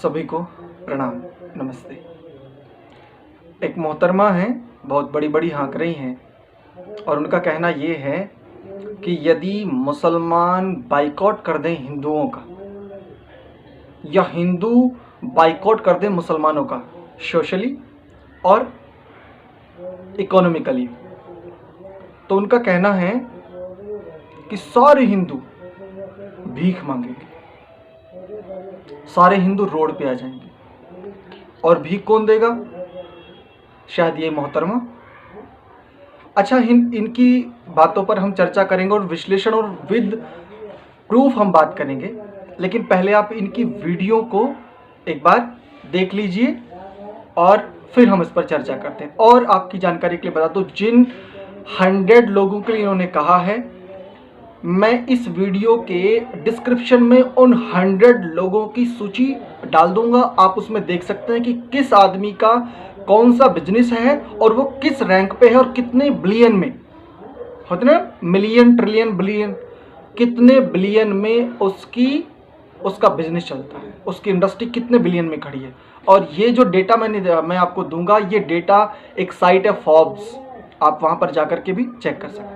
सभी को प्रणाम, नमस्ते। एक मोहतरमा हैं, बहुत बड़ी बड़ी हाँक रही हैं और उनका कहना ये है कि यदि मुसलमान बाइकआउट कर दें हिंदुओं का या हिंदू बाइकआउट कर दें मुसलमानों का सोशली और इकोनॉमिकली, तो उनका कहना है कि सारे हिंदू भीख मांगेंगे, सारे हिंदू रोड पे आ जाएंगे। और भीख कौन देगा? शायद ये मोहतरमा। अच्छा, इनकी बातों पर हम चर्चा करेंगे और विश्लेषण और विद प्रूफ हम बात करेंगे, लेकिन पहले आप इनकी वीडियो को एक बार देख लीजिए और फिर हम इस पर चर्चा करते हैं। और आपकी जानकारी के लिए बता दूं, जिन 100 लोगों के लिए इन्होंने कहा है, मैं इस वीडियो के डिस्क्रिप्शन में उन 100 लोगों की सूची डाल दूंगा। आप उसमें देख सकते हैं कि किस आदमी का कौन सा बिजनेस है और वो किस रैंक पे है और कितने बिलियन में, होते ना मिलियन ट्रिलियन बिलियन, कितने बिलियन में उसका बिजनेस चलता है, उसकी इंडस्ट्री कितने बिलियन में खड़ी है। और ये जो डेटा मैं आपको दूंगा, ये डेटा एक साइट है फॉर्ब्स, आप वहां पर जाकर के भी चेक कर सकते हैं।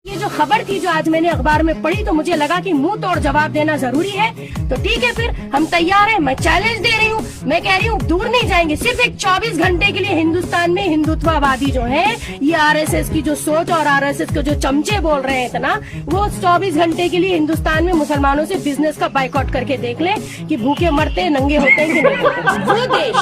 ये जो खबर थी जो आज मैंने अखबार में पढ़ी, तो मुझे लगा कि मुंह तोड़ जवाब देना जरूरी है। तो ठीक है, फिर हम तैयार हैं। मैं चैलेंज दे रही हूँ, मैं कह रही हूँ दूर नहीं जाएंगे। सिर्फ एक 24 घंटे के लिए हिंदुस्तान में हिंदुत्ववादी जो है, ये आरएसएस की जो सोच और आरएसएस के जो चमचे बोल रहे हैं ना, वो 24 घंटे के लिए हिंदुस्तान में मुसलमानों से बिजनेस का बाइकआउट करके देख ले कि भूखे मरते नंगे होते हैं कि नहीं होते। वो देश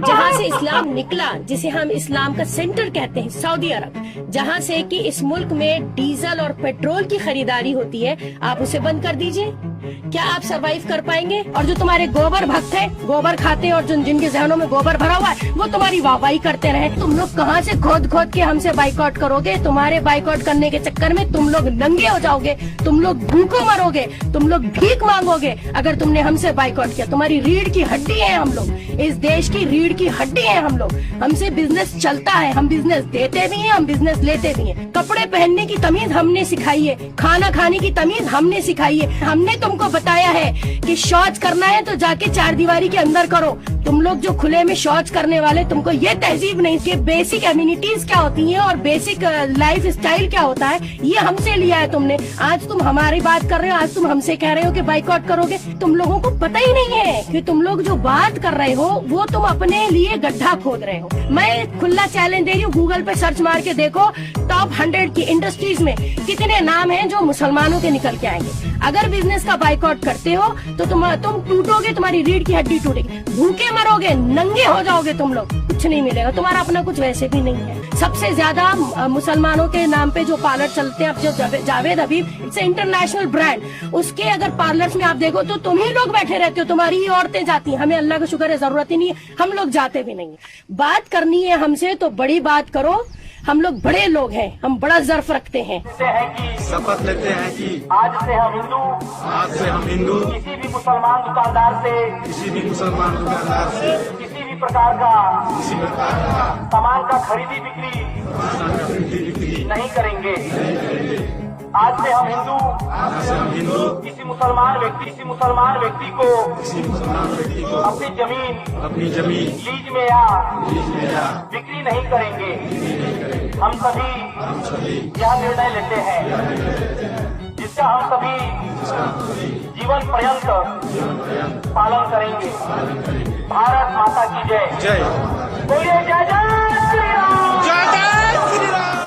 जहाँ से इस्लाम निकला, जिसे हम इस्लाम का सेंटर कहते हैं, सऊदी अरब, जहाँ से कि इस मुल्क में डीजल और पेट्रोल की खरीदारी होती है, आप उसे बंद कर दीजिए। क्या आप सरवाइव कर पाएंगे? और जो तुम्हारे गोबर भक्त हैं, गोबर खाते हैं और जिनके जहनों में गोबर भरा हुआ है, वो तुम्हारी वाहवाही करते रहे। तुम लोग कहाँ से खोद खोद के हमसे बाइकआउट करोगे? तुम्हारे बाइकआउट करने के चक्कर में तुम लोग नंगे हो जाओगे, तुम लोग भूखों मरोगे, तुम लोग भीख मांगोगे अगर तुमने हमसे बाइकआउट किया। तुम्हारी रीढ़ की हड्डी है हम लोग, इस देश की रीढ़ की हड्डी है हम लोग। हमसे बिजनेस चलता है, हम बिजनेस देते भी हैं, हम बिजनेस लेते भी हैं। कपड़े पहनने की तमीज हमने सिखाई है, खाना खाने की तमीज हमने सिखाई है। हमने तुमको बताया है कि शौच करना है तो जाके 4 दीवारी के अंदर करो। तुम लोग जो खुले में शौच करने वाले, तुमको ये तहजीब नहीं कि बेसिक एमिनिटीज क्या होती हैं और बेसिक लाइफ स्टाइल क्या होता है, ये हमसे लिया है तुमने। आज तुम हमारी बात कर रहे हो, आज तुम हमसे कह रहे हो कि बाइकआउट करोगे। तुम लोगों को पता ही नहीं है कि तुम लोग जो बात कर रहे हो वो तुम अपने लिए गड्ढा खोद रहे हो। मैं खुला चैलेंज दे रही हूँ, गूगल पे सर्च मार के देखो, टॉप 100 की इंडस्ट्रीज में कितने नाम हैं जो मुसलमानों के निकल के आएंगे। अगर बिजनेस का बाइकआउट करते हो तो तुम टूटोगे, तुम्हारी रीढ़ की हड्डी टूटेगी, भूखे मरोगे, नंगे हो जाओगे, तुम लोग कुछ नहीं मिलेगा। तुम्हारा अपना कुछ वैसे भी नहीं है। सबसे ज्यादा मुसलमानों के नाम पे जो पार्लर चलते हैं, अब जो जावेद हबीब, इट्स इंटरनेशनल ब्रांड, उसके अगर पार्लर्स में आप देखो तो तुम ही लोग बैठे रहते हो, तुम्हारी ही औरतें जाती हैं। हमें अल्लाह का शुक्र है, जरूरत ही नहीं है, हम लोग जाते भी नहीं है। बात करनी है हमसे तो बड़ी बात करो। हम लोग बड़े लोग हैं, हम बड़ा ज़र्फ रखते हैं। शपथ लेते हैं कि आज से हम हिंदू किसी भी मुसलमान दुकानदार से किसी भी प्रकार का सामान का खरीदी बिक्री नहीं करेंगे। आज से हम हिंदू किसी मुसलमान व्यक्ति को अपनी जमीन लीज में या बिक्री नहीं करेंगे। हम सभी यह निर्णय लेते हैं जिसका हम सभी जीवन पर्यंत पालन करेंगे। भारत माता की जय। बोलिए जय जय श्री राम।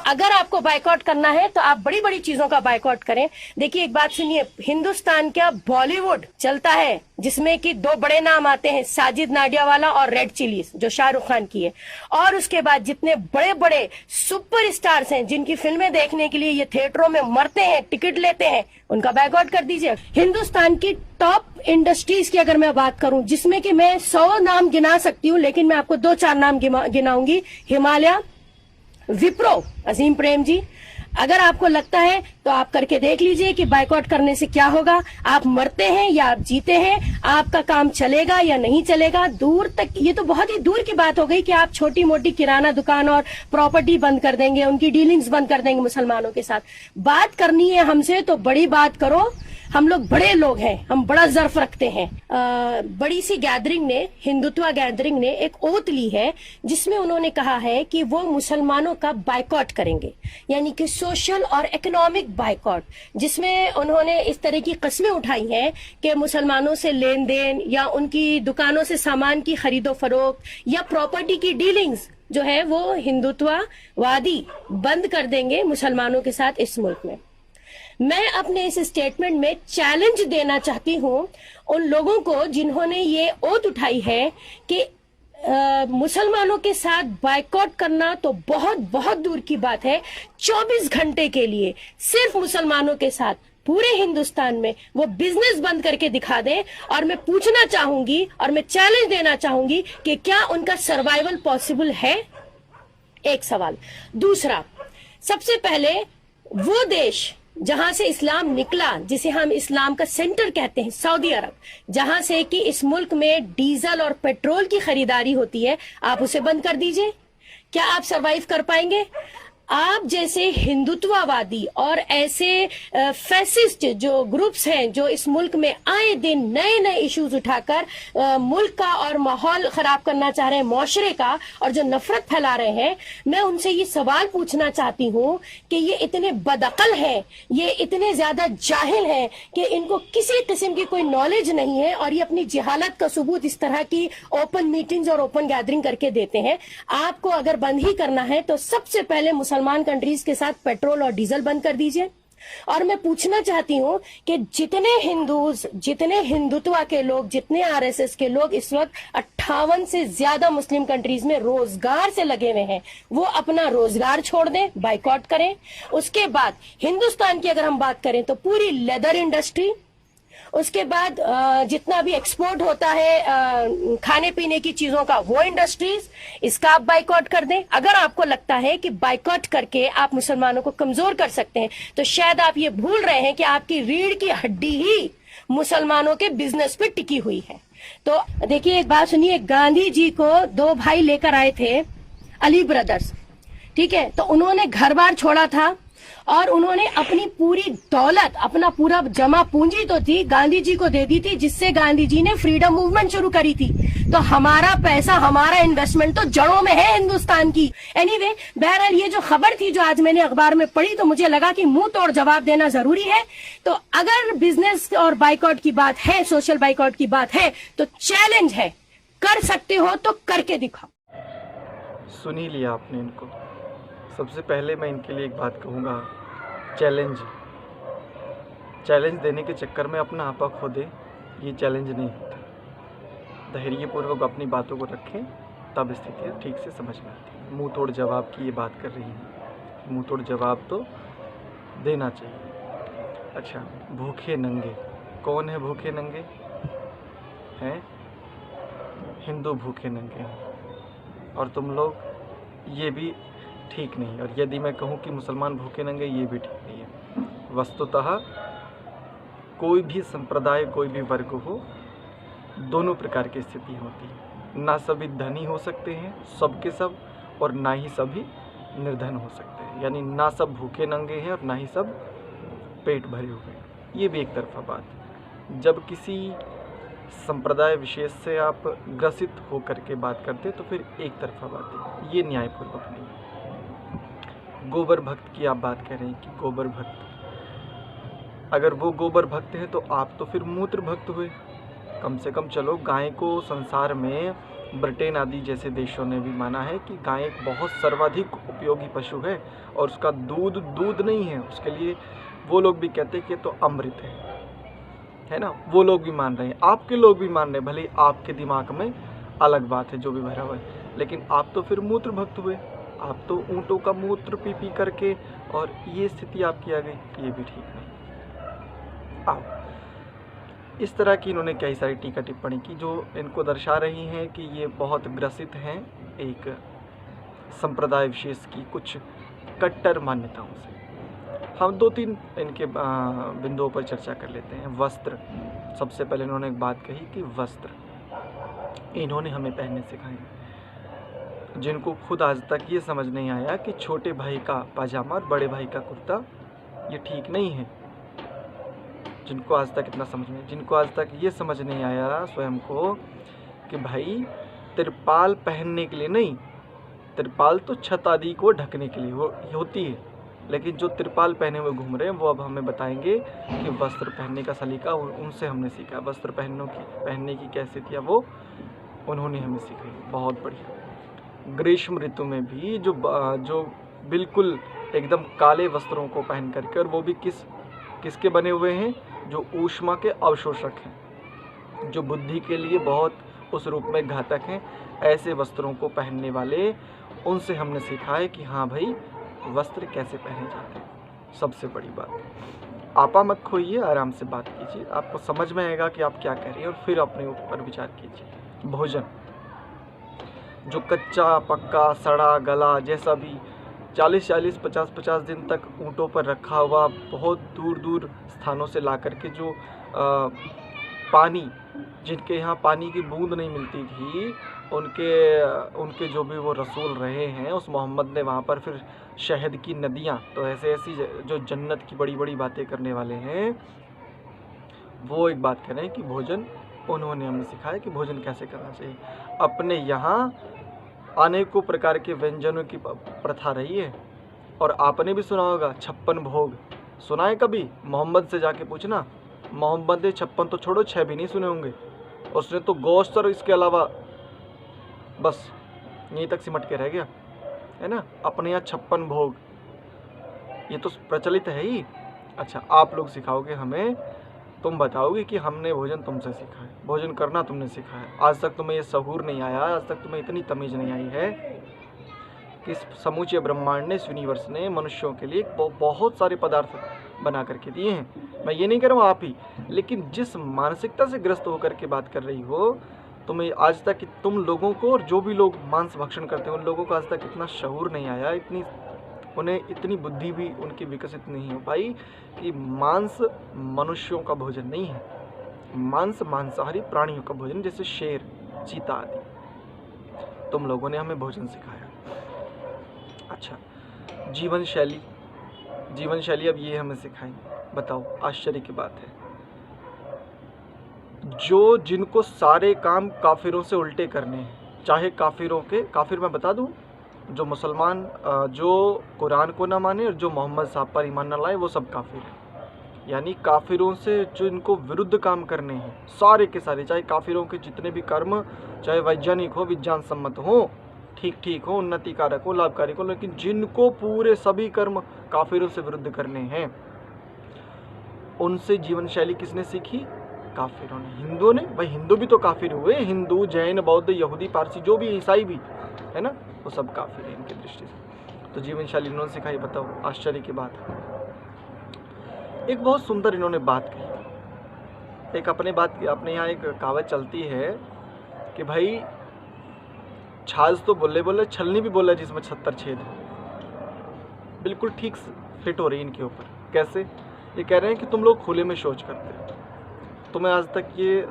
अगर आपको बाइकआउट करना है तो आप बड़ी बड़ी चीजों का बाइकआउट करें। देखिए, एक बात सुनिए, हिंदुस्तान का बॉलीवुड चलता है जिसमें कि 2 बड़े नाम आते हैं, साजिद नाडियावाला और रेड चिलीज, जो शाहरुख खान की है। और उसके बाद जितने बड़े बड़े सुपर स्टार्स हैं जिनकी फिल्में देखने के लिए ये थिएटरों में मरते हैं, टिकट लेते हैं, उनका बाइकआउट कर दीजिए। हिंदुस्तान की टॉप इंडस्ट्रीज की अगर मैं बात करूं, जिसमें कि मैं 100 नाम गिना सकती हूँ, लेकिन मैं आपको 2-4 नाम गिनाऊंगी। हिमालय, विप्रो, अजीम प्रेम जी। अगर आपको लगता है तो आप करके देख लीजिए कि बाइकआउट करने से क्या होगा। आप मरते हैं या आप जीते हैं, आपका काम चलेगा या नहीं चलेगा, दूर तक ये तो बहुत ही दूर की बात हो गई कि आप छोटी मोटी किराना दुकान और प्रॉपर्टी बंद कर देंगे, उनकी डीलिंग्स बंद कर देंगे मुसलमानों के साथ। बात करनी है हमसे तो बड़ी बात करो, हम लोग बड़े लोग हैं, हम बड़ा ज़र्फ रखते हैं। बड़ी सी गैदरिंग ने, हिंदुत्व गैदरिंग ने एक ओथ ली है जिसमें उन्होंने कहा है कि वो मुसलमानों का बायकॉट करेंगे, यानी कि सोशल और इकोनॉमिक बायकॉट, जिसमें उन्होंने इस तरह की कस्में उठाई हैं कि मुसलमानों से लेन देन या उनकी दुकानों से सामान की खरीदो फरोख्त या प्रॉपर्टी की डीलिंग्स जो है वो हिंदुत्ववादी बंद कर देंगे मुसलमानों के साथ इस मुल्क में। मैं अपने इस स्टेटमेंट में चैलेंज देना चाहती हूं उन लोगों को जिन्होंने ये ओथ उठाई है कि मुसलमानों के साथ बायकॉट करना तो बहुत बहुत दूर की बात है, 24 घंटे के लिए सिर्फ मुसलमानों के साथ पूरे हिंदुस्तान में वो बिजनेस बंद करके दिखा दें। और मैं पूछना चाहूंगी और मैं चैलेंज देना चाहूंगी कि क्या उनका सर्वाइवल पॉसिबल है? एक सवाल। दूसरा, सबसे पहले वो देश जहां से इस्लाम निकला, जिसे हम इस्लाम का सेंटर कहते हैं, सऊदी अरब, जहां से कि इस मुल्क में डीजल और पेट्रोल की खरीदारी होती है, आप उसे बंद कर दीजिए। क्या आप सरवाइव कर पाएंगे? आप जैसे हिंदुत्ववादी और ऐसे फैसिस्ट जो ग्रुप्स हैं जो इस मुल्क में आए दिन नए नए इश्यूज उठाकर मुल्क का और माहौल खराब करना चाह रहे हैं, मुआशरे का, और जो नफरत फैला रहे हैं, मैं उनसे ये सवाल पूछना चाहती हूँ कि ये इतने बदअकल हैं, ये इतने ज्यादा जाहिल हैं कि इनको किसी किस्म की कोई नॉलेज नहीं है और ये अपनी जहालत का सबूत इस तरह की ओपन मीटिंग्स और ओपन गैदरिंग करके देते हैं। आपको अगर बंद ही करना है तो सबसे पहले मुसलमान कंट्रीज के साथ पेट्रोल और डीजल बंद कर दीजिए। और मैं पूछना चाहती हूं कि जितने हिंदूज, जितने हिंदुत्व के लोग, जितने आरएसएस के लोग इस वक्त 58 से ज्यादा मुस्लिम कंट्रीज में रोजगार से लगे हुए हैं, वो अपना रोजगार छोड़ दें, बाइकॉट करें। उसके बाद हिंदुस्तान की अगर हम बात करें तो पूरी लेदर इंडस्ट्री, उसके बाद जितना भी एक्सपोर्ट होता है खाने पीने की चीजों का, वो इंडस्ट्रीज, इसका आप बाइकॉट कर दें। अगर आपको लगता है कि बाइकॉट करके आप मुसलमानों को कमजोर कर सकते हैं तो शायद आप ये भूल रहे हैं कि आपकी रीढ़ की हड्डी ही मुसलमानों के बिजनेस पे टिकी हुई है। तो देखिए, एक बात सुनिए, गांधी जी को 2 भाई लेकर आए थे, अली ब्रदर्स, ठीक है, तो उन्होंने घर बार छोड़ा था और उन्होंने अपनी पूरी दौलत, अपना पूरा जमा पूंजी तो थी, गांधी जी को दे दी थी, जिससे गांधी जी ने फ्रीडम मूवमेंट शुरू करी थी। तो हमारा पैसा, हमारा इन्वेस्टमेंट तो जड़ों में है हिंदुस्तान की। एनीवे, बहरहाल ये जो खबर थी जो आज मैंने अखबार में पढ़ी तो मुझे लगा कि मुंह तोड़ जवाब देना जरूरी है। तो अगर बिजनेस और बाइकआउट की बात है, सोशल बाइकआउट की बात है, तो चैलेंज है, कर सकते हो तो करके दिखाओ। सुन ही लिया आपने इनको। सबसे पहले मैं इनके लिए एक बात कहूँगा, चैलेंज देने के चक्कर में अपना आपा खो दे, ये चैलेंज नहीं होता। धैर्यपूर्वक अपनी बातों को रखें, तब स्थितियाँ ठीक से समझ में आती हैं। मुंह तोड़ जवाब की ये बात कर रही हैं, मुंह तोड़ जवाब तो देना चाहिए। अच्छा, भूखे नंगे, कौन है भूखे नंगे? हैं हिंदू भूखे नंगे हैं, और तुम लोग, ये भी ठीक नहीं। और यदि मैं कहूँ कि मुसलमान भूखे नंगे, ये भी ठीक नहीं है। वस्तुतः कोई भी संप्रदाय, कोई भी वर्ग हो, दोनों प्रकार की स्थिति होती है। ना सभी धनी हो सकते हैं, सबके सब, और ना ही सभी निर्धन हो सकते हैं। यानी ना सब भूखे नंगे हैं और ना ही सब पेट भरे हुए हैं। ये भी एक तरफा बात है। जब किसी संप्रदाय विशेष से आप ग्रसित होकर के बात करते हैं तो फिर एक तरफा बात है, ये न्यायपूर्वक नहीं है। गोबर भक्त की आप बात कर रहे हैं कि गोबर भक्त, अगर वो गोबर भक्त हैं तो आप तो फिर मूत्र भक्त हुए। कम से कम चलो, गाय को संसार में ब्रिटेन आदि जैसे देशों ने भी माना है कि गाय एक बहुत सर्वाधिक उपयोगी पशु है और उसका दूध नहीं है, उसके लिए वो लोग भी कहते हैं कि तो अमृत है ना। वो लोग भी मान रहे हैं, आपके लोग भी मान रहे हैं, भले आपके दिमाग में अलग बात है जो भी भरा हुआ है, लेकिन आप तो फिर मूत्र भक्त हुए। आप तो ऊँटों का मूत्र पी करके, और ये स्थिति आपकी आ गई, ये भी ठीक नहीं। अब इस तरह की इन्होंने कई सारी टीका टिप्पणी की जो इनको दर्शा रही हैं कि ये बहुत ग्रसित हैं एक संप्रदाय विशेष की कुछ कट्टर मान्यताओं से। हम 2-3 इनके बिंदुओं पर चर्चा कर लेते हैं। वस्त्र, सबसे पहले इन्होंने एक बात कही कि वस्त्र इन्होंने हमें पहनने सिखाए, जिनको खुद आज तक ये समझ नहीं आया कि छोटे भाई का पाजामा और बड़े भाई का कुर्ता ये ठीक नहीं है। जिनको आज तक इतना समझ नहीं, जिनको आज तक ये समझ नहीं आया स्वयं को कि भाई तिरपाल पहनने के लिए नहीं, तिरपाल तो छत आदि को ढकने के लिए वो होती है, लेकिन जो तिरपाल पहने हुए घूम रहे हैं वो अब हमें बताएंगे कि वस्त्र पहनने का सलीका उनसे हमने सीखा। वस्त्र पहनने की कैफियत वो उन्होंने हमें सिखाई। बहुत बढ़िया। ग्रीष्म ऋतु में भी जो बिल्कुल एकदम काले वस्त्रों को पहन करके, और वो भी किसके बने हुए हैं, जो ऊष्मा के अवशोषक हैं, जो बुद्धि के लिए बहुत उस रूप में घातक हैं, ऐसे वस्त्रों को पहनने वाले उनसे हमने सीखा है कि हाँ भाई वस्त्र कैसे पहने जाते हैं। सबसे बड़ी बात, आपा मत खोइए, आराम से बात कीजिए, आपको समझ में आएगा कि आप क्या कह रही हैं, और फिर अपने ऊपर विचार कीजिए। भोजन जो कच्चा पक्का सड़ा गला जैसा भी 40-40 50-50 दिन तक ऊँटों पर रखा हुआ, बहुत दूर दूर स्थानों से ला करके जो पानी, जिनके यहाँ पानी की बूंद नहीं मिलती थी, उनके जो भी वो रसूल रहे हैं, उस मोहम्मद ने वहाँ पर फिर शहद की नदियाँ, तो ऐसी जो जन्नत की बड़ी बड़ी बातें करने वाले हैं, वो एक बात कह रहे हैं कि भोजन उन्होंने हमें सिखाया कि भोजन कैसे करना चाहिए। अपने यहाँ अनेकों प्रकार के व्यंजनों की प्रथा रही है, और आपने भी सुना होगा 56 भोग। सुना है कभी? मोहम्मद से जाके पूछना, मोहम्मद ने 56 तो छोड़ो 6 भी नहीं सुने होंगे। उसने तो गोश्त और इसके अलावा बस यहीं तक सिमट के रह गया, है ना। अपने यहाँ 56 भोग, ये तो प्रचलित है ही। अच्छा, आप लोग सिखाओगे हमें, तुम बताओगे कि हमने भोजन तुमसे सीखा है, भोजन करना तुमने सीखा है। आज तक तुम्हें ये सहूर नहीं आया, आज तक तुम्हें इतनी तमीज़ नहीं आई है कि इस समूचे ब्रह्मांड ने, इस यूनिवर्स ने मनुष्यों के लिए बहुत सारे पदार्थ बना करके दिए हैं। मैं ये नहीं कह रहा हूँ आप ही, लेकिन जिस मानसिकता से ग्रस्त होकर के बात कर रही हो, तुम्हें आज तक, तुम लोगों को, और जो भी लोग मांस भक्षण करते हैं उन लोगों को आज तक इतना शऊर नहीं आया, उन्हें इतनी बुद्धि भी उनकी विकसित नहीं हो पाई कि मांस मनुष्यों का भोजन नहीं है। मांस मांसाहारी प्राणियों का भोजन, जैसे शेर, चीता आदि। तुम लोगों ने हमें भोजन सिखाया। अच्छा, जीवन शैली अब ये हमें सिखाई। बताओ, आश्चर्य की बात है, जिनको सारे काम काफिरों से उल्टे करने हैं, चाहे काफिर मैं बता दूं, जो मुसलमान, जो कुरान को ना माने और जो मोहम्मद साहब पर ईमान ना लाए, वो सब काफिर हैं। यानी काफिरों से जो इनको विरुद्ध काम करने हैं, सारे के सारे, चाहे काफिरों के जितने भी कर्म, चाहे वैज्ञानिक हो, विज्ञान सम्मत हो, ठीक हो, उन्नतिकारक हो, लाभकारी हो, लेकिन जिनको पूरे सभी कर्म काफिरों से विरुद्ध करने हैं, उनसे जीवन शैली किसने सीखी? काफिरों ने, हिंदुओं ने। भाई हिंदू भी तो काफिर हुए, हिंदू, जैन, बौद्ध, यहूदी, पारसी, जो भी, ईसाई भी है ना, वो सब काफिर है इनकी दृष्टि से। तो जीवन शैली इन्होंने सिखाई। बताओ, आश्चर्य की बात है। एक बहुत सुंदर इन्होंने बात कही। अपने यहाँ एक कहावत चलती है कि भाई छाछ तो बोले बोले, छलनी भी बोला जिसमें 76 छेद है। बिल्कुल ठीक फिट हो रही है इनके ऊपर। कैसे? ये कह रहे हैं कि तुम लोग खुले में शौच करते हो, तुम्हें आज तक ये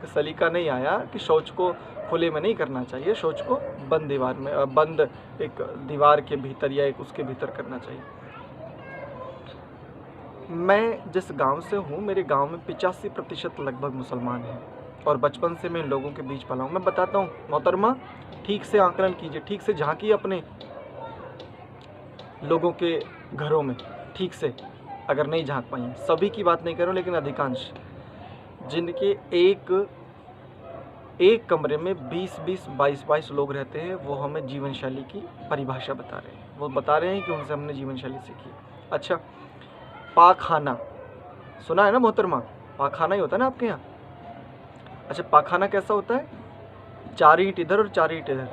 सलीका नहीं आया कि शौच को खुले में नहीं करना चाहिए, शौच को बंद एक दीवार के भीतर या एक उसके भीतर करना चाहिए। मैं जिस गांव से हूँ, मेरे गांव में 85% लगभग मुसलमान हैं, और बचपन से मैं इन लोगों के बीच पला हूँ। मैं बताता हूँ मोहतरमा, ठीक से आकलन कीजिए, ठीक से झांकिए अपने लोगों के घरों में, ठीक से, अगर नहीं झांक पाई, सभी की बात नहीं कर रहा हूँ, लेकिन अधिकांश जिनके एक कमरे में 20-20, 22-22 लोग रहते हैं, वो हमें जीवन शैली की परिभाषा बता रहे हैं। वो बता रहे हैं कि उनसे हमने जीवन शैली सीखी। अच्छा, पाखाना सुना है ना मोहतरमा? पाखाना ही होता है ना आपके यहाँ? अच्छा, पाखाना कैसा होता है? 4 ईंट इधर और 4 ईंट इधर,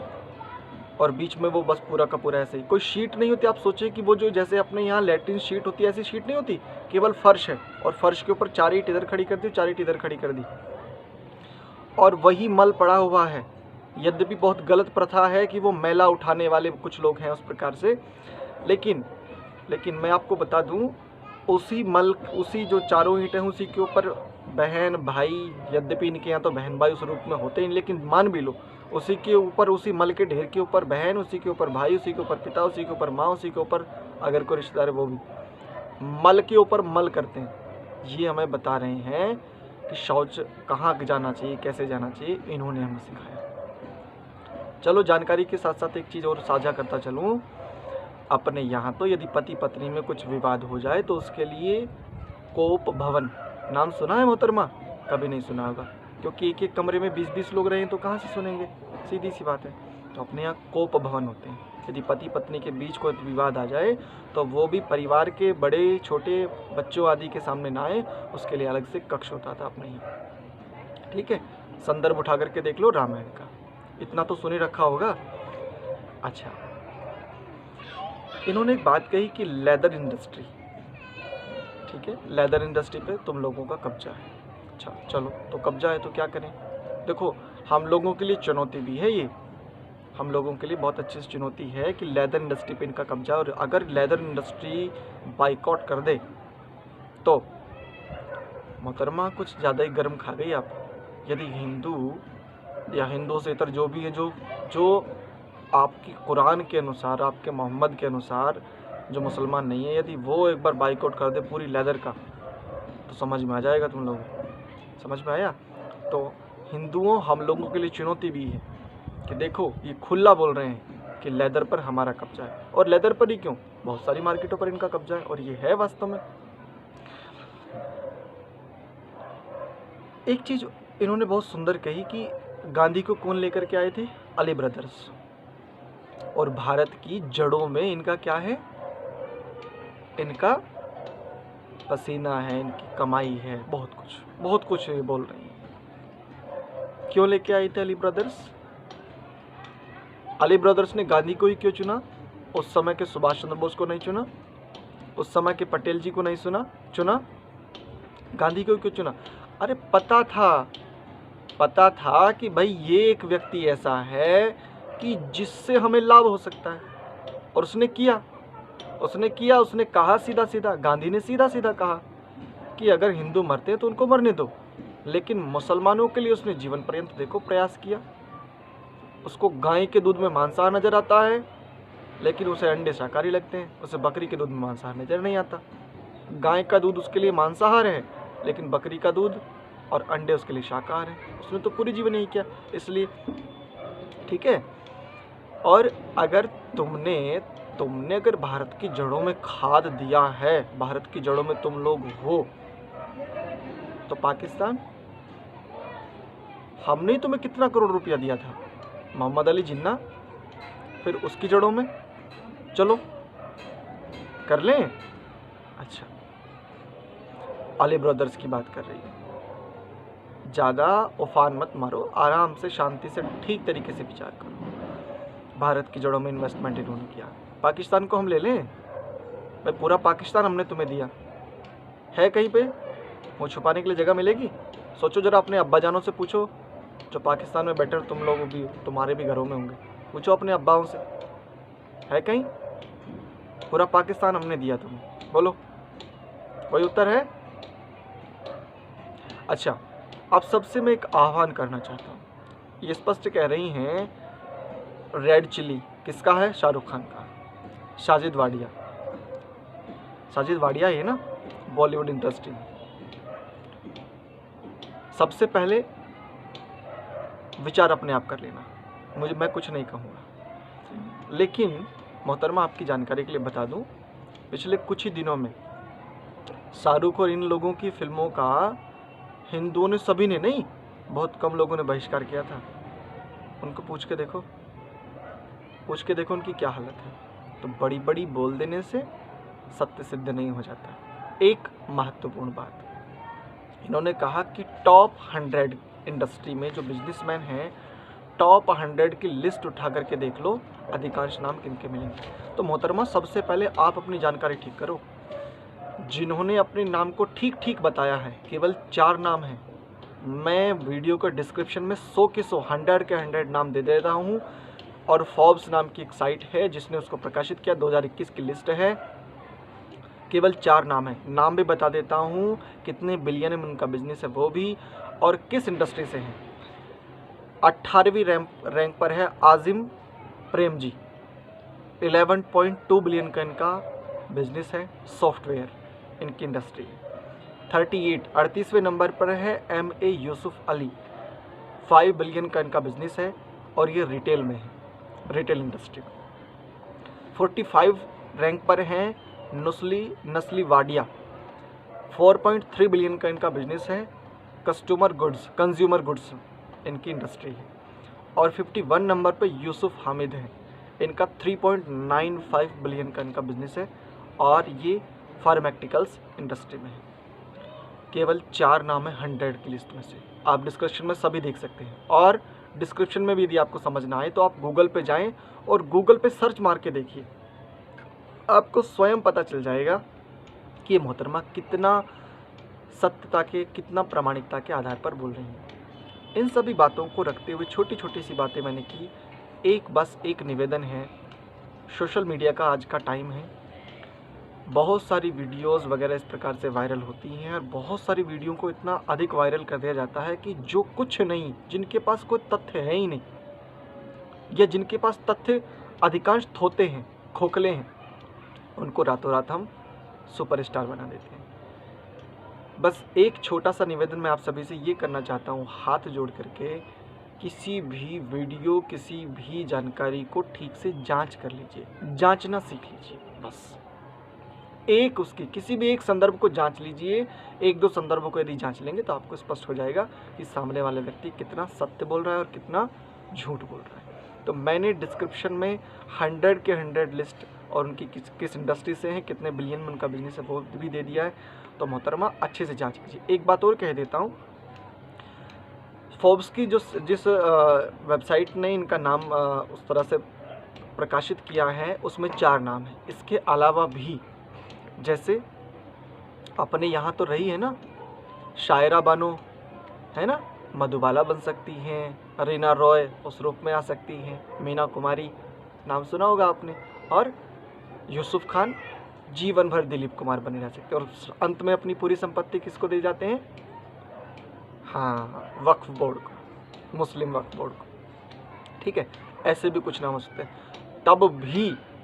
और बीच में वो बस पूरा का पूरा ऐसे ही, कोई शीट नहीं होती। आप सोचिए कि वो जो जैसे अपने यहाँ लैट्रिन शीट होती है, ऐसी शीट नहीं होती, केवल फर्श है, और फर्श के ऊपर 4 ईंट इधर खड़ी कर दी, 4 ईंट इधर खड़ी कर दी, और वही मल पड़ा हुआ है। यद्यपि बहुत गलत प्रथा है कि वो मैला उठाने वाले कुछ लोग हैं उस प्रकार से, लेकिन लेकिन मैं आपको बता दूं, उसी जो चारों ईंटें हैं उसी के ऊपर बहन भाई, यद्यपि इनके यहाँ तो बहन भाई उस रूप में होते हैं, लेकिन मान भी लो उसी के ऊपर, उसी मल के ढेर के ऊपर बहन, उसी के ऊपर भाई, उसी के ऊपर पिता, उसी के ऊपर माँ, उसी के ऊपर अगर कोई रिश्तेदार है वो भी मल के ऊपर मल करते हैं। ये हमें बता रहे हैं कि शौच कहाँ जाना चाहिए, कैसे जाना चाहिए, इन्होंने हमें सिखाया। चलो जानकारी के साथ साथ एक चीज़ और साझा करता चलूँ। अपने यहाँ तो यदि पति पत्नी में कुछ विवाद हो जाए तो उसके लिए कोप भवन नाम सुना है मोहतरमा? कभी नहीं सुना होगा, क्योंकि एक एक कमरे में 20-20 लोग रहे हैं तो कहाँ से सुनेंगे, सीधी सी बात है। तो अपने यहाँ कोप भवन होते हैं। यदि पति पत्नी के बीच कोई विवाद आ जाए तो वो भी परिवार के बड़े छोटे बच्चों आदि के सामने ना आए, उसके लिए अलग से कक्ष होता था अपने यहाँ। ठीक है, संदर्भ उठा करके देख लो रामायण का, इतना तो सुने रखा होगा। अच्छा, इन्होंने एक बात कही कि लेदर इंडस्ट्री, ठीक है, लेदर इंडस्ट्री पे तुम लोगों का कब्जा है। अच्छा चलो, तो कब्जा है तो क्या करें? देखो, हम लोगों के लिए चुनौती भी है, ये हम लोगों के लिए बहुत अच्छी चुनौती है कि लेदर इंडस्ट्री पे इनका कब्जा, और अगर लेदर इंडस्ट्री बाइकआउट कर दे तो मोहतरमा कुछ ज़्यादा ही गर्म खा गई आप। यदि हिंदू या हिंदू से इतर जो भी है, जो आपकी कुरान के अनुसार, आपके मोहम्मद के अनुसार जो मुसलमान नहीं है, यदि वो एक बार बाइकआउट कर दे पूरी लेदर का, तो समझ में आ जाएगा तुम लोगों को। समझ में आया? तो हिंदुओं, हम लोगों के लिए चुनौती भी है कि देखो ये खुला बोल रहे हैं कि लेदर पर हमारा कब्जा है। और लेदर पर ही क्यों, बहुत सारी मार्केटों पर इनका कब्जा है, और ये है वास्तव में। एक चीज़ इन्होंने बहुत सुंदर कही कि गांधी को कौन लेकर के आए थे? अली ब्रदर्स। और भारत की जड़ों में इनका क्या है? इनका पसीना है, इनकी कमाई है, बहुत कुछ ये बोल रही हैं। क्यों लेके आए थे अली ब्रदर्स? अली ब्रदर्स ने गांधी को ही क्यों चुना? उस समय के सुभाष चंद्र बोस को नहीं चुना, उस समय के पटेल जी को नहीं चुना, गांधी को ही क्यों चुना? अरे पता था कि भाई ये एक व्यक्ति ऐसा है कि जिससे हमें लाभ हो सकता है, और उसने कहा सीधा सीधा, गांधी ने सीधा सीधा कहा कि अगर हिंदू मरते हैं तो उनको मरने दो, लेकिन मुसलमानों के लिए उसने जीवन पर्यंत देखो प्रयास किया। उसको गाय के दूध में मांसाहार नजर आता है, लेकिन उसे अंडे शाकाहारी लगते हैं। उसे बकरी के दूध में मांसाहार नजर नहीं आता। गाय का दूध उसके लिए मांसाहार है, लेकिन बकरी का दूध और अंडे उसके लिए शाकाहार है। उसने तो पूरी जीवन यही किया, इसलिए ठीक है। और अगर तुमने अगर भारत की जड़ों में खाद दिया है, भारत की जड़ों में तुम लोग हो, तो पाकिस्तान, हमने तुम्हें कितना करोड़ रुपया दिया था? मोहम्मद अली जिन्ना, फिर उसकी जड़ों में चलो कर लें। अच्छा, अली ब्रदर्स की बात कर रही है। ज़्यादा उफान मत मारो, आराम से शांति से ठीक तरीके से विचार करो। भारत की जड़ों में इन्वेस्टमेंट इन्होंने किया। पाकिस्तान को हम ले लें भाई, पूरा पाकिस्तान हमने तुम्हें दिया है, कहीं पे वो छुपाने के लिए जगह मिलेगी? सोचो जरा, अपने अब्बा जानों से पूछो जो पाकिस्तान में बैठे, तुम लोग भी, तुम्हारे भी घरों में होंगे, पूछो अपने अब्बाओं से, है कहीं पूरा पाकिस्तान हमने दिया तुम्हें? बोलो, कोई उत्तर है? अच्छा, आप सबसे मैं एक आह्वान करना चाहता हूँ। ये स्पष्ट कह रही हैं रेड चिली किसका है? शाहरुख खान का। साजिद वाडिया है ना बॉलीवुड इंडस्ट्री में। सबसे पहले विचार अपने आप कर लेना, मैं कुछ नहीं कहूँगा। लेकिन मोहतरमा, आपकी जानकारी के लिए बता दूं, पिछले कुछ ही दिनों में शाहरुख और इन लोगों की फिल्मों का हिंदुओं ने, सभी ने नहीं, बहुत कम लोगों ने बहिष्कार किया था। उनको पूछ के देखो उनकी क्या हालत है। तो बड़ी बड़ी बोल देने से सत्य सिद्ध नहीं हो जाता। एक महत्वपूर्ण बात, इन्होंने कहा कि टॉप 100 इंडस्ट्री में जो बिजनेसमैन हैं, टॉप 100 की लिस्ट उठा करके देख लो, अधिकांश नाम किनके मिलेंगे। तो मोहतरमा, सबसे पहले आप अपनी जानकारी ठीक करो। जिन्होंने अपने नाम को ठीक बताया है, केवल 4 नाम हैं। मैं वीडियो के डिस्क्रिप्शन में 100 के 100 नाम दे रहा हूँ, और फोर्ब्स नाम की एक साइट है जिसने उसको प्रकाशित किया, 2021 की लिस्ट है। केवल 4 नाम है, नाम भी बता देता हूँ, कितने बिलियन में उनका बिजनेस है वो भी, और किस इंडस्ट्री से हैं। 18वीं रैंक पर है आजिम प्रेम जी, 11.2 बिलियन का इनका बिजनेस है, सॉफ्टवेयर इनकी इंडस्ट्री। 38वें नंबर पर है MA यूसुफ अली, 5 बिलियन का इनका बिजनेस है और ये रिटेल में है, रिटेल इंडस्ट्री में। 45 रैंक पर हैं नस्ली वाडिया, 4.3 बिलियन का इनका बिजनेस है, कंज्यूमर गुड्स इनकी इंडस्ट्री है। और 51 नंबर पर यूसुफ हामिद है, इनका 3.95 बिलियन का इनका बिजनेस है और ये फार्मास्यूटिकल्स इंडस्ट्री में है। केवल 4 नाम है 100 की लिस्ट में से, आप डिस्क्रिप्शन में सभी देख सकते हैं। और डिस्क्रिप्शन में भी यदि आपको समझना आए तो आप गूगल पे जाएं और गूगल पे सर्च मार के देखिए, आपको स्वयं पता चल जाएगा कि ये मोहतरमा कितना सत्यता के, कितना प्रामाणिकता के आधार पर बोल रही हैं। इन सभी बातों को रखते हुए छोटी छोटी सी बातें मैंने की। बस एक निवेदन है, सोशल मीडिया का आज का टाइम है, बहुत सारी वीडियोस वगैरह इस प्रकार से वायरल होती हैं और बहुत सारी वीडियो को इतना अधिक वायरल कर दिया जाता है कि जो कुछ नहीं, जिनके पास कोई तथ्य है ही नहीं, या जिनके पास तथ्य अधिकांश थोते हैं, खोखले हैं, उनको रातों रात हम सुपरस्टार बना देते हैं। बस एक छोटा सा निवेदन मैं आप सभी से ये करना चाहता हूँ, हाथ जोड़ करके किसी भी वीडियो, किसी भी जानकारी को ठीक से जांच कर लीजिए, जांचना सीख लीजिए। बस उसकी किसी भी एक संदर्भ को जांच लीजिए। 1-2 संदर्भों को यदि जांच लेंगे तो आपको स्पष्ट हो जाएगा कि सामने वाले व्यक्ति कितना सत्य बोल रहा है और कितना झूठ बोल रहा है। तो मैंने डिस्क्रिप्शन में 100 के 100 लिस्ट और उनकी किस इंडस्ट्री से हैं, कितने बिलियन में उनका बिजनेस है वो भी दे दिया है। तो मोहतरमा अच्छे से जांच कीजिए। एक बात और कह देता हूँ, फोर्ब्स की जिस वेबसाइट ने इनका नाम उस तरह से प्रकाशित किया है उसमें 4 नाम है। इसके अलावा भी जैसे अपने यहाँ तो रही है ना शायरा बानो, है ना, मधुबाला बन सकती हैं, रीना रॉय उस रूप में आ सकती हैं, मीना कुमारी नाम सुना होगा आपने, और यूसुफ खान जीवन भर दिलीप कुमार बने रह सकते हैं। और अंत में अपनी पूरी संपत्ति किसको दे जाते हैं? हाँ, वक्फ बोर्ड को, मुस्लिम वक्फ बोर्ड को। ठीक है, ऐसे भी कुछ नाम हो सकते हैं।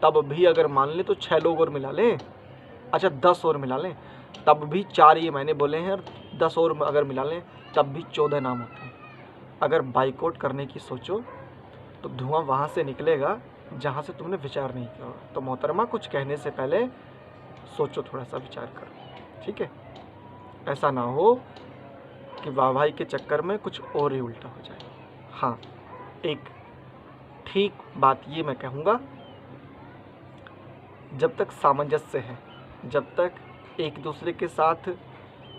तब भी अगर मान लें तो 6 लोग और मिला लें, अच्छा 10 और मिला लें, तब भी 4 ये मैंने बोले हैं और 10 और अगर मिला लें तब भी 14 नाम होते हैं। अगर बाइकआउट करने की सोचो तो धुआं वहाँ से निकलेगा जहाँ से तुमने विचार नहीं किया होगा। तो मोहतरमा कुछ कहने से पहले सोचो, थोड़ा सा विचार करो, ठीक है। ऐसा ना हो कि वाहवाही के चक्कर में कुछ और ही उल्टा हो जाए। हाँ, एक ठीक बात ये मैं कहूँगा, जब तक सामंजस्य है, जब तक एक दूसरे के साथ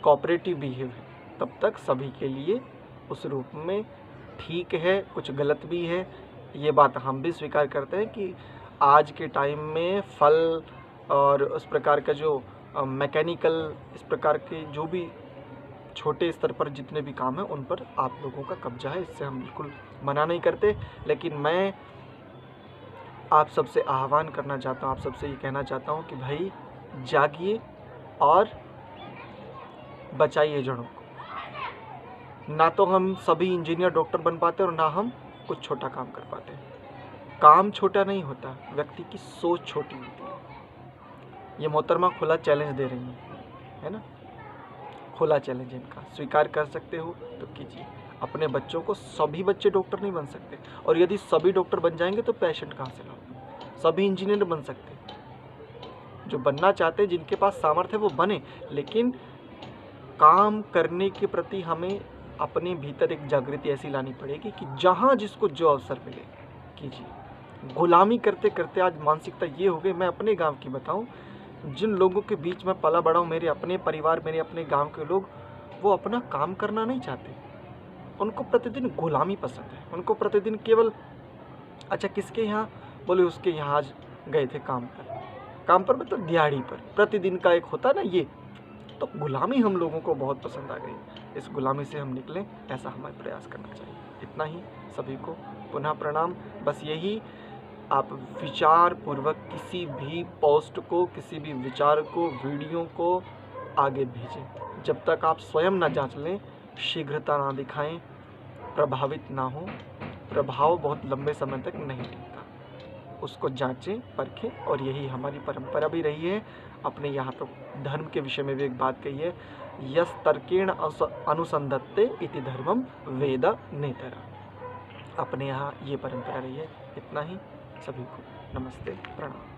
कोऑपरेटिव बिहेव है, तब तक सभी के लिए उस रूप में ठीक है। कुछ गलत भी है, ये बात हम भी स्वीकार करते हैं कि आज के टाइम में फल और उस प्रकार का जो मैकेनिकल, इस प्रकार के जो भी छोटे स्तर पर जितने भी काम हैं उन पर आप लोगों का कब्जा है। इससे हम बिल्कुल मना नहीं करते, लेकिन मैं आप सबसे आह्वान करना चाहता हूँ, आप सबसे ये कहना चाहता हूँ कि भाई जागिए और बचाइए जड़ों को। ना तो हम सभी इंजीनियर डॉक्टर बन पाते और ना हम कुछ छोटा काम कर पाते हैं। काम छोटा नहीं होता, व्यक्ति की सोच छोटी होती है। ये मोहतरमा खुला चैलेंज दे रही है ना, खुला चैलेंज इनका, स्वीकार कर सकते हो तो कीजिए। अपने बच्चों को, सभी बच्चे डॉक्टर नहीं बन सकते, और यदि सभी डॉक्टर बन जाएंगे तो पेशेंट कहाँ से लाओगे? सभी इंजीनियर बन सकते हैं, जो बनना चाहते हैं, जिनके पास सामर्थ्य है वो बने, लेकिन काम करने के प्रति हमें अपने भीतर एक जागृति ऐसी लानी पड़ेगी कि जहाँ जिसको जो अवसर मिले कीजिए। गुलामी करते करते आज मानसिकता ये हो गई। मैं अपने गांव की बताऊं, जिन लोगों के बीच में पला बड़ा हूँ, मेरे अपने परिवार, मेरे अपने गांव के लोग, वो अपना काम करना नहीं चाहते। उनको प्रतिदिन गुलामी पसंद है। उनको प्रतिदिन केवल, अच्छा किसके यहाँ, बोले उसके यहाँ आज गए थे काम पर मतलब दिहाड़ी पर, प्रतिदिन का एक होता ना ये, तो गुलामी हम लोगों को बहुत पसंद आ गई। इस गुलामी से हम निकलें, ऐसा हमें प्रयास करना चाहिए। इतना ही, सभी को पुनः प्रणाम। बस यही आप विचार पूर्वक किसी भी पोस्ट को, किसी भी विचार को, वीडियो को आगे भेजें। जब तक आप स्वयं ना जांच लें, शीघ्रता ना दिखाएं, प्रभावित ना हो, प्रभाव बहुत लंबे समय तक नहीं टिकता। उसको जांचें, परखें, और यही हमारी परंपरा भी रही है। अपने यहाँ तो धर्म के विषय में भी एक बात कही है, यस तर्केण अनुसंधत्ते इति धर्मम वेद नेतरा। अपने यहाँ ये परंपरा रही है। इतना ही। सभी को नमस्ते, प्रणाम।